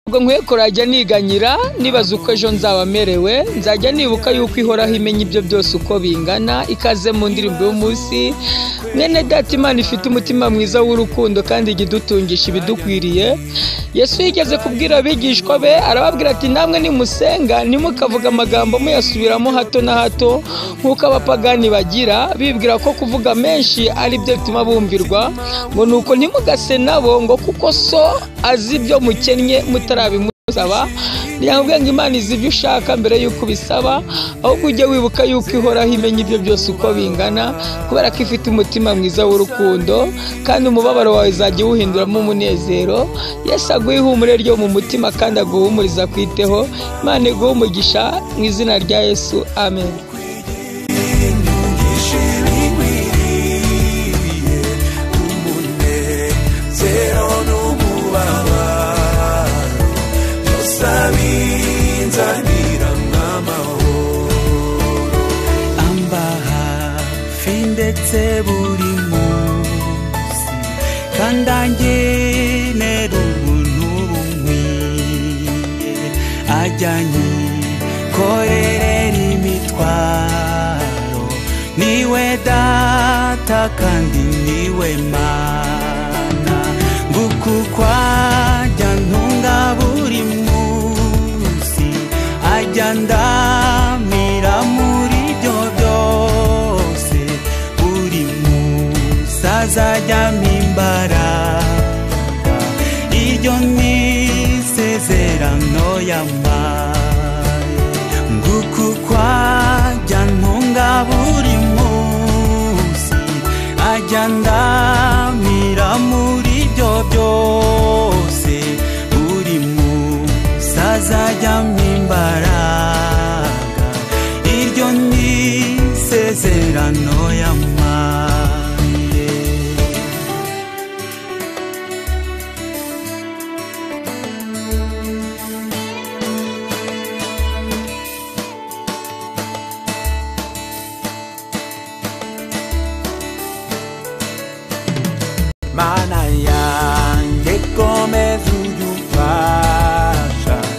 ubwo nkwiye kurajya niganyira nibaza uko ejo nzaba merewe, nzajya nibuka yuko ihoraho imenya ibyo byose uko bingana. Ikaze mu ndirimbo y'umunsi. Mwene data, Imana ifite umutima mwiza w'urukundo kandi igidutungisha ibidukwiriye. Yesu yigeze kubwira abigishwa be, arababwira ati namwe nimusenga ntimukavuga amagambo muyasubiramo hato na hato nk'uko abapagani bagira, bibwira ko kuvuga menshi ari byo bituma bumvirwa, ngo nuko ntimugase nabo ngo kuko so azi ibyo mukennye mutarabimusaba. Niyambwiye ngo Imana izi ibyo ushaka mbere yuko ubisaba, ahubwo ujye wibuka yuko ihoraho imenya ibyo byose uko bingana, kubera ko ifite umutima mwiza w'urukundo kandi umubabaro wawe uzajya uwuhinduramo umunezero. Yesu aguhe ihumure ryo mu mutima kandi aguhumuriza kwiteho. Imana iguhe umugisha mu izina rya Yesu, amen. ndetse buri munsi kandi angenera ubuntu bunkwiye, ajyanye korerera imitwaro. Niwe data kandi niwe mana, nguko kwajya ntunga buri munsi, ajya ndamira muri byo byose. Buri munsi azajyamo imbaraga, iryo ni isezerano yampaye. Nguko kwajya ntunga buri munsi, ajya ndamira muri byo byose. Buri munsi azajyamo imbaraga, iryo ni isezerano yampaye. Mana yanjye komeza